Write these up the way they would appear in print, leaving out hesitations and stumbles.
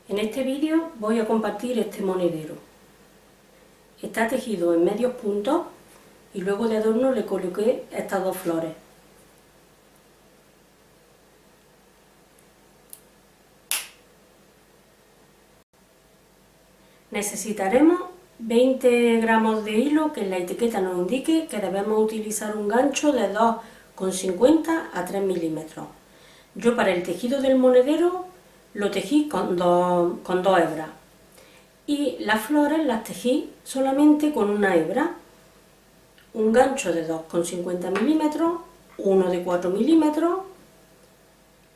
En este vídeo voy a compartir este monedero. Está tejido en medios puntos y luego de adorno le coloqué estas dos flores. Necesitaremos 20 gramos de hilo, que en la etiqueta nos indique que debemos utilizar un gancho de 2,50 a 3 milímetros. Yo para el tejido del monedero lo tejí con dos hebras y las flores las tejí solamente con una hebra, un gancho de 2,50 milímetros, uno de 4 milímetros,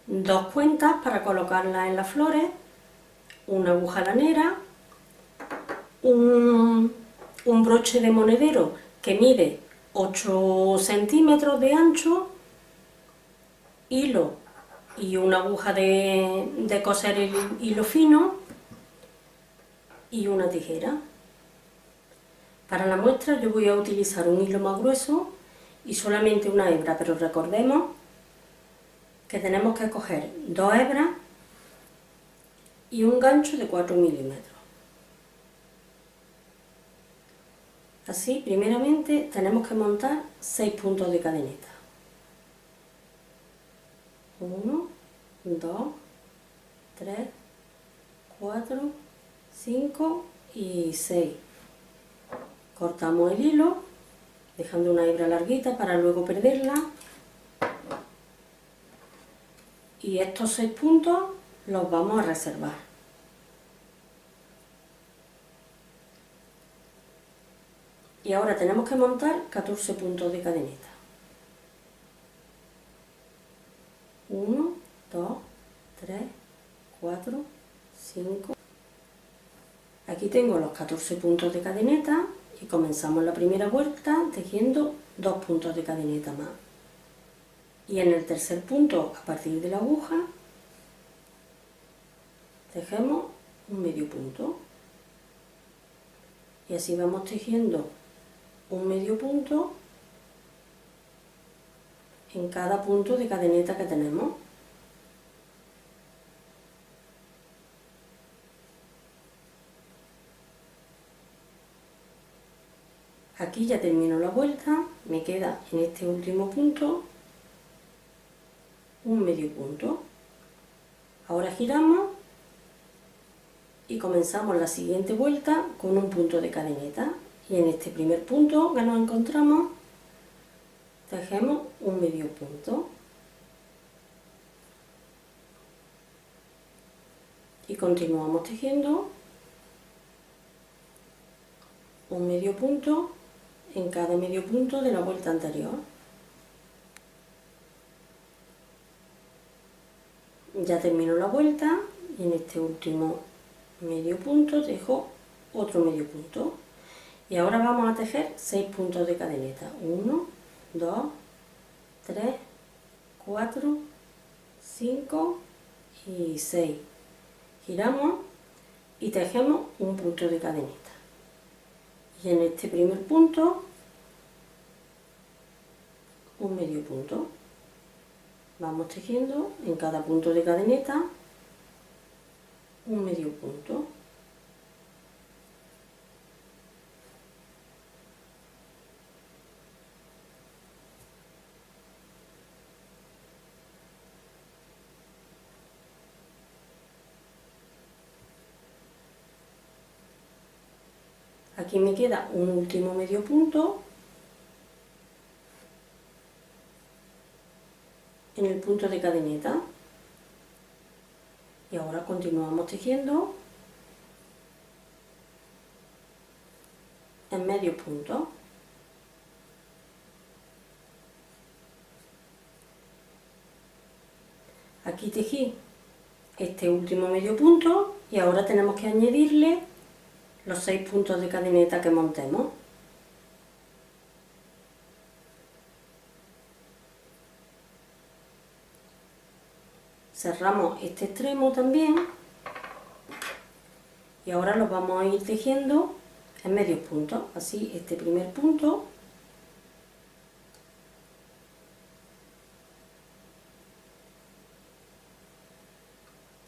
dos cuentas para colocarlas en las flores, una aguja lanera, un broche de monedero que mide 8 centímetros de ancho, hilo y una aguja de coser el hilo fino y una tijera. Para la muestra yo voy a utilizar un hilo más grueso y solamente una hebra, pero recordemos que tenemos que coger dos hebras y un gancho de 4 milímetros. Así, primeramente tenemos que montar 6 puntos de cadeneta. 1, 2, 3, 4, 5 y 6. Cortamos el hilo, dejando una hebra larguita para luego perderla. Y estos 6 puntos los vamos a reservar. Y ahora tenemos que montar 14 puntos de cadeneta. 1, 2, 3, 4, 5. Aquí tengo los 14 puntos de cadeneta y comenzamos la primera vuelta tejiendo 2 puntos de cadeneta más. Y en el tercer punto, a partir de la aguja, tejemos un medio punto. Y así vamos tejiendo un medio punto en cada punto de cadeneta que tenemos. Aquí ya termino la vuelta, me queda en este último punto un medio punto. Ahora giramos y comenzamos la siguiente vuelta con un punto de cadeneta. Y en este primer punto que nos encontramos, tejemos un medio punto. Y continuamos tejiendo un medio punto en cada medio punto de la vuelta anterior. Ya termino la vuelta y en este último medio punto tejo otro medio punto. Y ahora vamos a tejer 6 puntos de cadeneta. 1, 2, 3, 4, 5 y 6. Giramos y tejemos un punto de cadeneta. Y en este primer punto, un medio punto. Vamos tejiendo en cada punto de cadeneta un medio punto. Aquí me queda un último medio punto en el punto de cadeneta. Y ahora continuamos tejiendo en medio punto. Aquí tejí este último medio punto y ahora tenemos que añadirle los 6 puntos de cadeneta que montemos. Cerramos este extremo también y ahora los vamos a ir tejiendo en medios puntos. Así, este primer punto,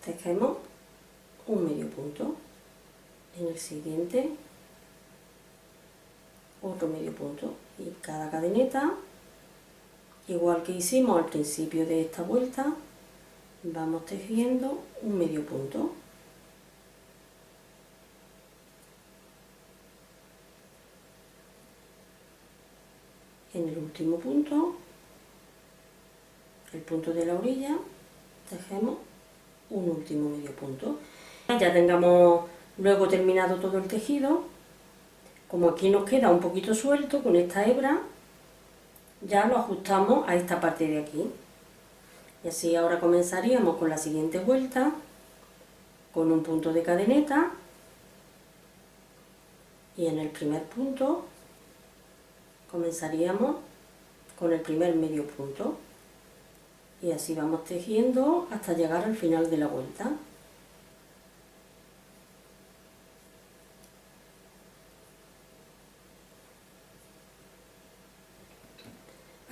tejemos un medio punto, en el siguiente otro medio punto, y cada cadeneta, igual que hicimos al principio de esta vuelta, vamos tejiendo un medio punto. En el último punto, el punto de la orilla, tejemos un último medio punto. Ya tengamos luego terminado todo el tejido, como aquí nos queda un poquito suelto, con esta hebra ya lo ajustamos a esta parte de aquí. Y así ahora comenzaríamos con la siguiente vuelta, con un punto de cadeneta, y en el primer punto comenzaríamos con el primer medio punto, y así vamos tejiendo hasta llegar al final de la vuelta.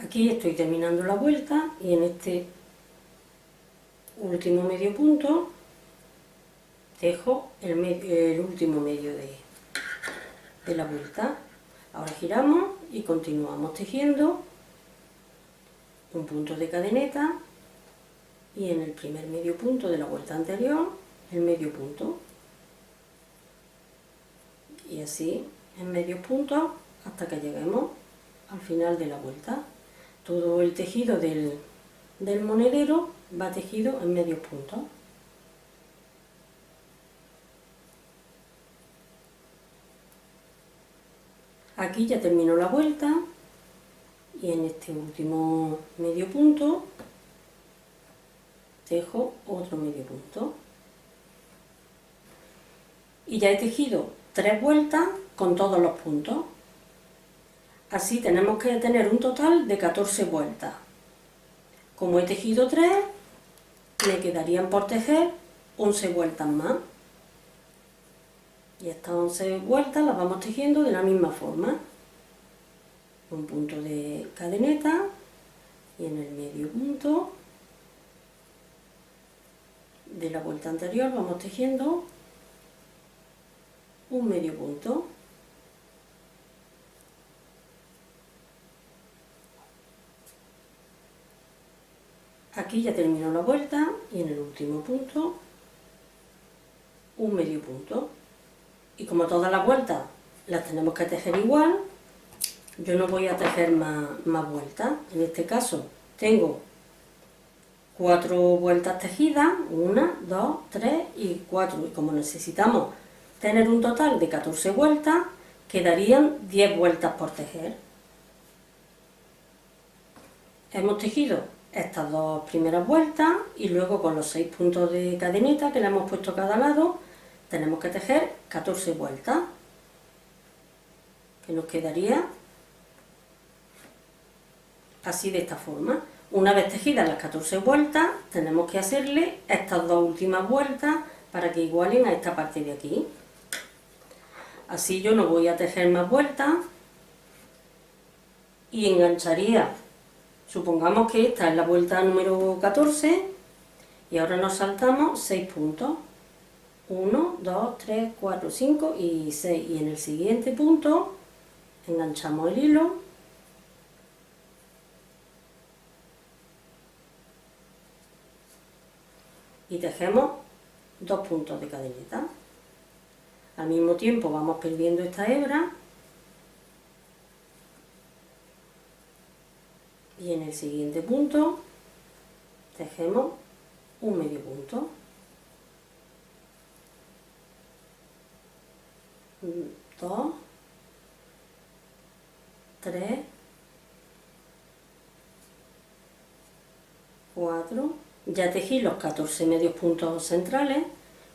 Aquí estoy terminando la vuelta y en este último medio punto tejo el último medio de la vuelta. Ahora giramos y continuamos tejiendo un punto de cadeneta y en el primer medio punto de la vuelta anterior el medio punto, y así en medios puntos hasta que lleguemos al final de la vuelta. Todo el tejido del monedero va tejido en medios puntos. Aquí ya termino la vuelta y en este último medio punto tejo otro medio punto. Y ya he tejido 3 vueltas con todos los puntos. Así tenemos que tener un total de 14 vueltas. Como he tejido 3, me quedarían por tejer 11 vueltas más. Y estas 11 vueltas las vamos tejiendo de la misma forma. Un punto de cadeneta y en el medio punto de la vuelta anterior vamos tejiendo un medio punto. Aquí ya termino la vuelta y en el último punto un medio punto. Y como todas las vueltas las tenemos que tejer igual, yo no voy a tejer más vueltas. En este caso tengo 4 vueltas tejidas, 1, 2, 3 y 4. Y como necesitamos tener un total de 14 vueltas, quedarían 10 vueltas por tejer. Hemos tejido estas 2 primeras vueltas y luego con los 6 puntos de cadeneta que le hemos puesto a cada lado tenemos que tejer 14 vueltas, que nos quedaría así, de esta forma. Una vez tejidas las 14 vueltas tenemos que hacerle estas 2 últimas vueltas para que igualen a esta parte de aquí. Así yo no voy a tejer más vueltas y engancharía. Supongamos que esta es la vuelta número 14 y ahora nos saltamos 6 puntos. 1, 2, 3, 4, 5 y 6. Y en el siguiente punto enganchamos el hilo y tejemos 2 puntos de cadeneta. Al mismo tiempo vamos perdiendo esta hebra y en el siguiente punto tejemos un medio punto. 2, 3, 4. Ya tejí los 14 medios puntos centrales,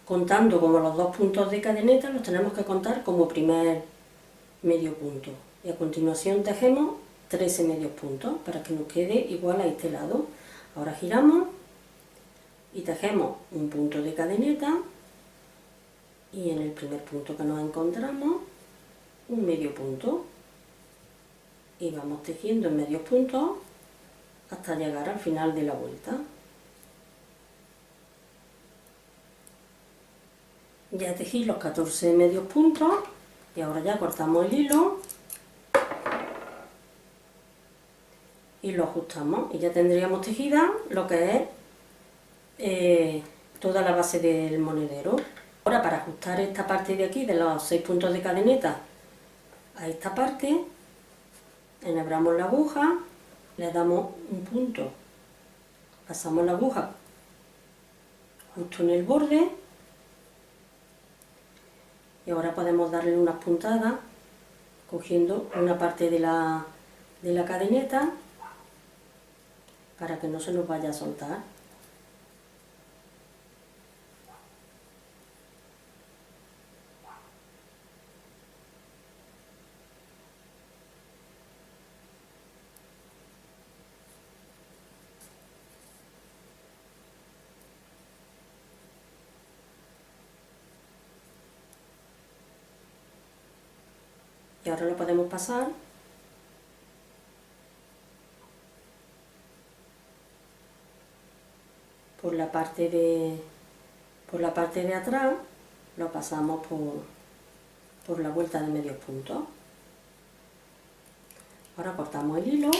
contando como los 2 puntos de cadeneta los tenemos que contar como primer medio punto. Y a continuación tejemos 13 medios puntos para que nos quede igual a este lado. Ahora giramos y tejemos un punto de cadeneta y en el primer punto que nos encontramos un medio punto y vamos tejiendo en medios puntos hasta llegar al final de la vuelta. Ya tejí los 14 medios puntos y ahora ya cortamos el hilo y lo ajustamos y ya tendríamos tejida lo que es toda la base del monedero. Ahora, para ajustar esta parte de aquí de los 6 puntos de cadeneta a esta parte, enhebramos la aguja, le damos un punto, pasamos la aguja justo en el borde y ahora podemos darle unas puntadas cogiendo una parte de la cadeneta para que no se nos vaya a soltar. Y ahora lo podemos pasar por la parte de atrás, lo pasamos por la vuelta de medios puntos. Ahora cortamos el hilo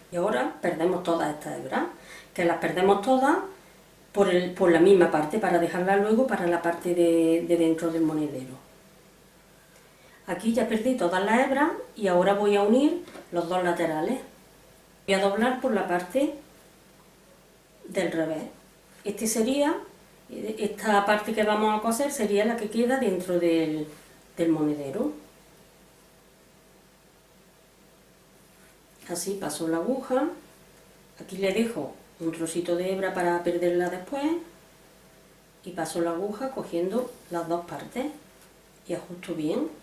y ahora perdemos todas estas hebras, que las perdemos todas por la misma parte, para dejarla luego para la parte de dentro del monedero. Aquí ya perdí todas las hebras y ahora voy a unir los dos laterales. Voy a doblar por la parte del revés. Esta parte que vamos a coser sería la que queda dentro del monedero. Así paso la aguja, aquí le dejo un trocito de hebra para perderla después y paso la aguja cogiendo las dos partes y ajusto bien.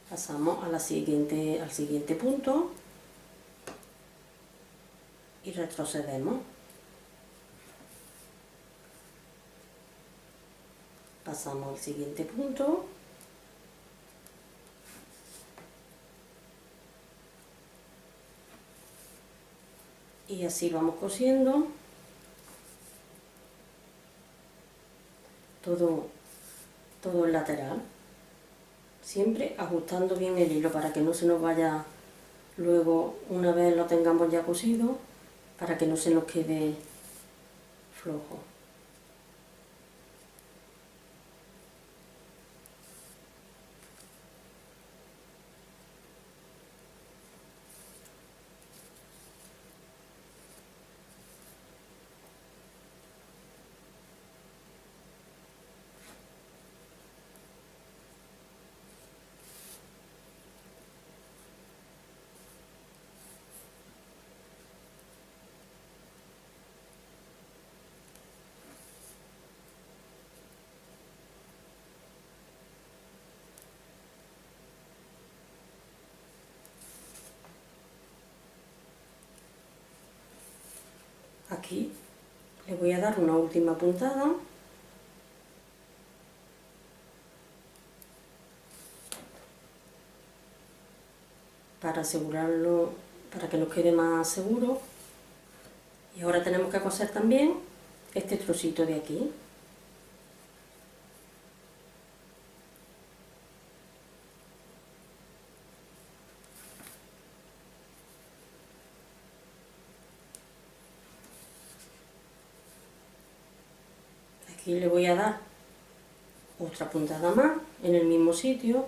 Pasamos al siguiente punto y retrocedemos. Pasamos al siguiente punto y así vamos cosiendo todo el lateral, siempre ajustando bien el hilo para que no se nos vaya luego, una vez lo tengamos ya cosido, para que no se nos quede flojo. Aquí le voy a dar una última puntada para asegurarlo, para que nos quede más seguro. Y ahora tenemos que coser también este trocito de aquí. Aquí le voy a dar otra puntada más en el mismo sitio.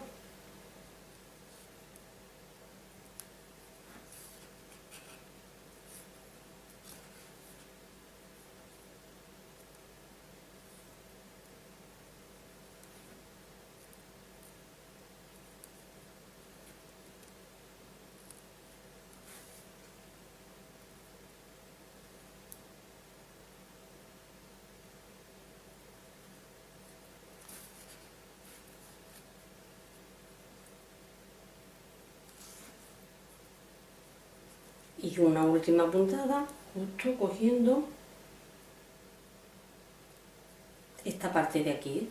Y una última puntada justo cogiendo esta parte de aquí.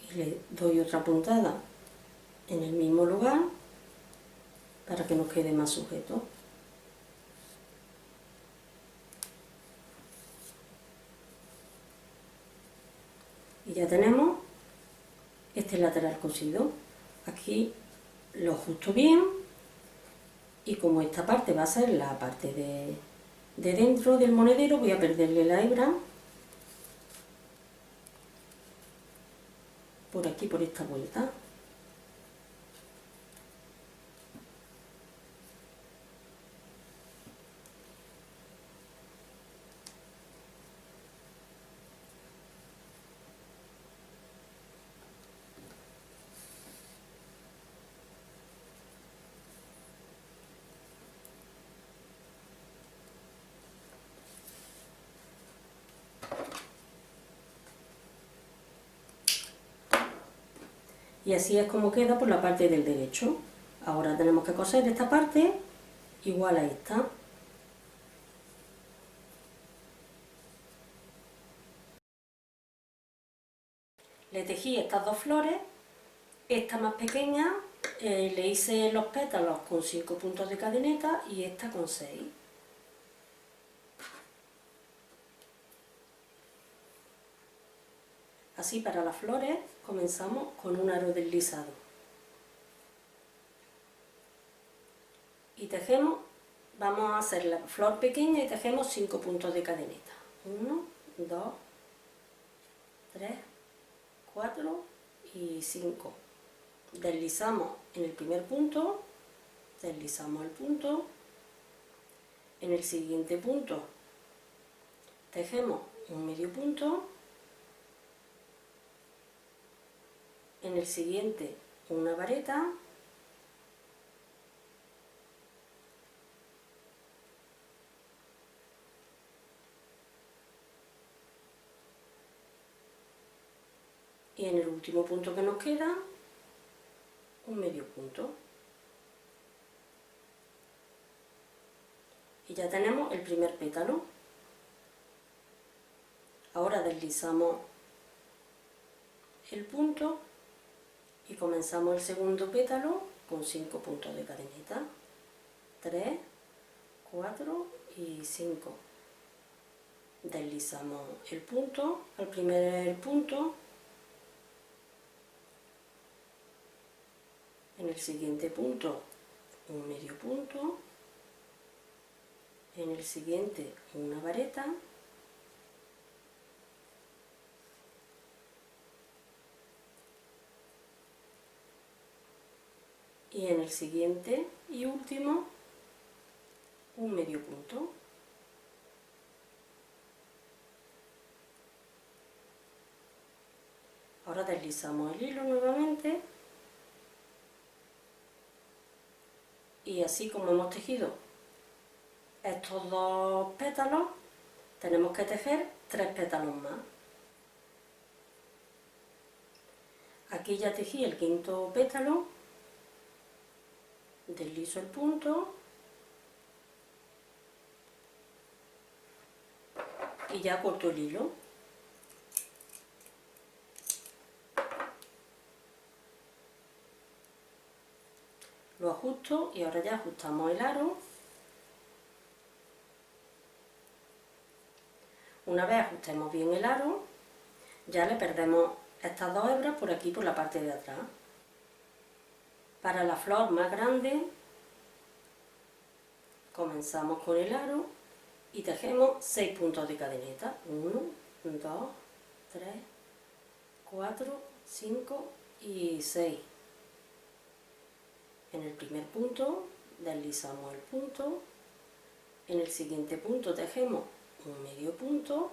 Y le doy otra puntada en el mismo lugar para que nos quede más sujeto. Y ya tenemos este lateral cosido. Aquí lo ajusto bien y como esta parte va a ser la parte de dentro del monedero, voy a perderle la hebra por aquí, por esta vuelta. Y así es como queda por la parte del derecho. Ahora tenemos que coser esta parte igual a esta. Le tejí estas dos flores, esta más pequeña le hice los pétalos con 5 puntos de cadeneta y esta con 6. Así para las flores comenzamos con un aro deslizado. Y tejemos, vamos a hacer la flor pequeña y tejemos 5 puntos de cadeneta. 1, 2, 3, 4 y 5. Deslizamos en el primer punto, deslizamos el punto, en el siguiente punto tejemos un medio punto, en el siguiente una vareta, y en el último punto que nos queda un medio punto. Y ya tenemos el primer pétalo. Ahora deslizamos el punto y comenzamos el segundo pétalo con 5 puntos de cadeneta. 3, 4 y 5. Deslizamos el punto, el primer punto, en el siguiente punto un medio punto, en el siguiente una vareta, y en el siguiente y último un medio punto. Ahora deslizamos el hilo nuevamente y así como hemos tejido estos dos pétalos, tenemos que tejer 3 pétalos más. Aquí ya tejí el quinto pétalo, deslizo el punto y ya corto el hilo. Lo ajusto y ahora ya ajustamos el aro. Una vez ajustemos bien el aro, ya le perdemos estas dos hebras por aquí, por la parte de atrás. Para la flor más grande, comenzamos con el aro y tejemos 6 puntos de cadeneta. 1, 2, 3, 4, 5 y 6. En el primer punto deslizamos el punto, en el siguiente punto tejemos un medio punto,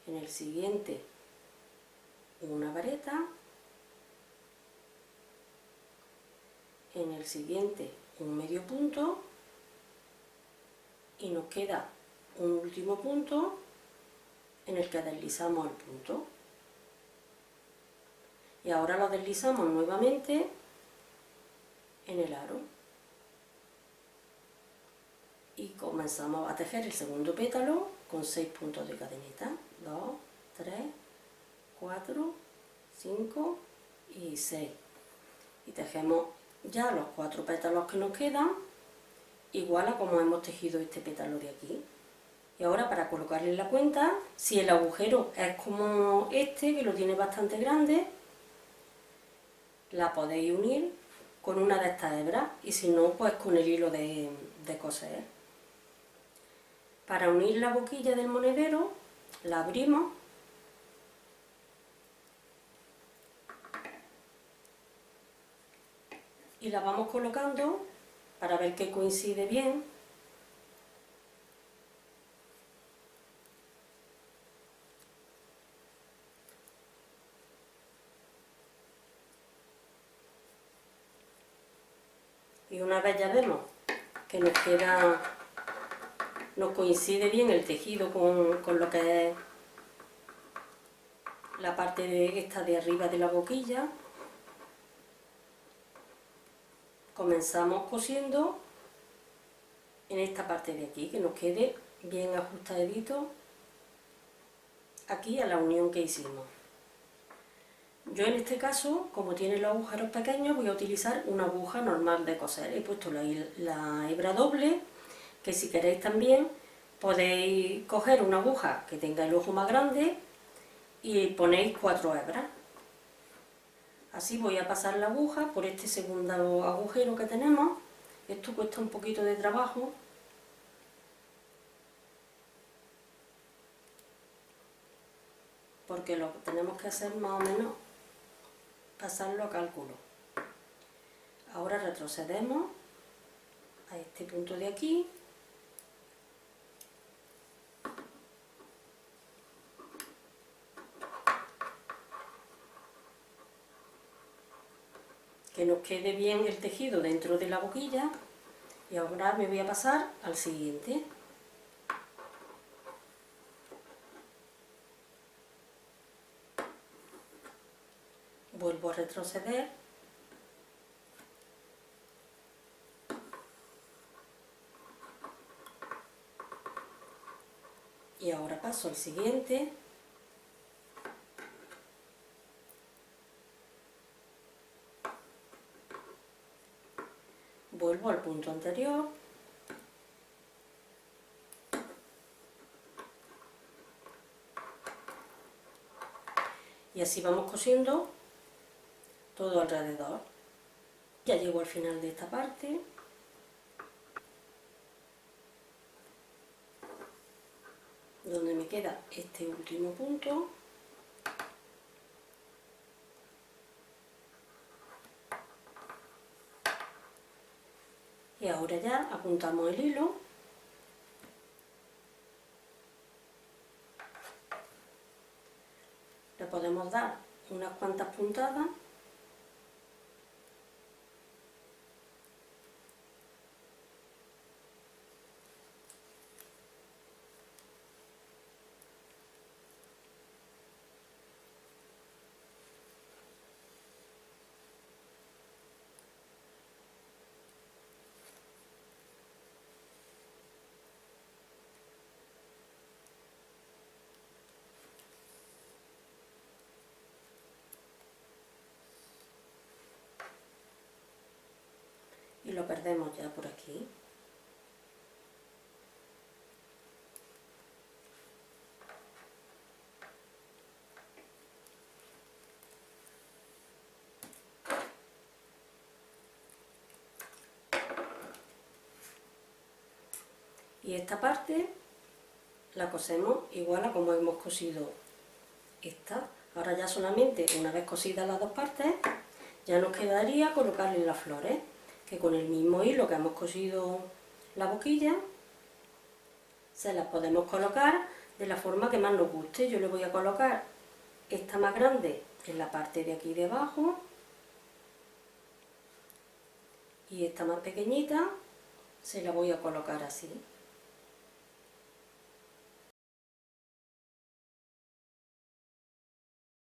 en el siguiente una vareta, en el siguiente un medio punto y nos queda un último punto en el que deslizamos el punto. Y ahora lo deslizamos nuevamente en el aro y comenzamos a tejer el segundo pétalo con 6 puntos de cadeneta. 2, 3, 4, 5 y 6. y tejemos ya los 4 pétalos que nos quedan, igual a como hemos tejido este pétalo de aquí. Y ahora, para colocarle la cuenta, si el agujero es como este, que lo tiene bastante grande, la podéis unir con una de estas hebras, y si no, pues con el hilo de coser. Para unir la boquilla del monedero, la abrimos y la vamos colocando para ver que coincide bien. Y una vez ya vemos que nos coincide bien el tejido con lo que es la parte de esta de arriba de la boquilla, comenzamos cosiendo en esta parte de aquí, que nos quede bien ajustadito aquí a la unión que hicimos. Yo en este caso, como tiene los agujeros pequeños, voy a utilizar una aguja normal de coser. He puesto la hebra doble, que si queréis también podéis coger una aguja que tenga el ojo más grande y ponéis 4 hebras. Así voy a pasar la aguja por este segundo agujero que tenemos. Esto cuesta un poquito de trabajo, porque lo tenemos que hacer más o menos pasarlo a cálculo. Ahora retrocedemos a este punto de aquí que nos quede bien el tejido dentro de la boquilla, y ahora me voy a pasar al siguiente. Vuelvo a retroceder y ahora paso al siguiente. Vuelvo al punto anterior y así vamos cosiendo todo alrededor. Ya llego al final de esta parte. Donde me queda este último punto. Y ahora ya apuntamos el hilo. Le podemos dar unas cuantas puntadas. Y lo perdemos ya por aquí. Y esta parte la cosemos igual a como hemos cosido esta. Ahora ya solamente, una vez cosidas las dos partes, ya nos quedaría colocarle las flores, que con el mismo hilo que hemos cosido la boquilla, se las podemos colocar de la forma que más nos guste. Yo le voy a colocar esta más grande en la parte de aquí debajo y esta más pequeñita se la voy a colocar así.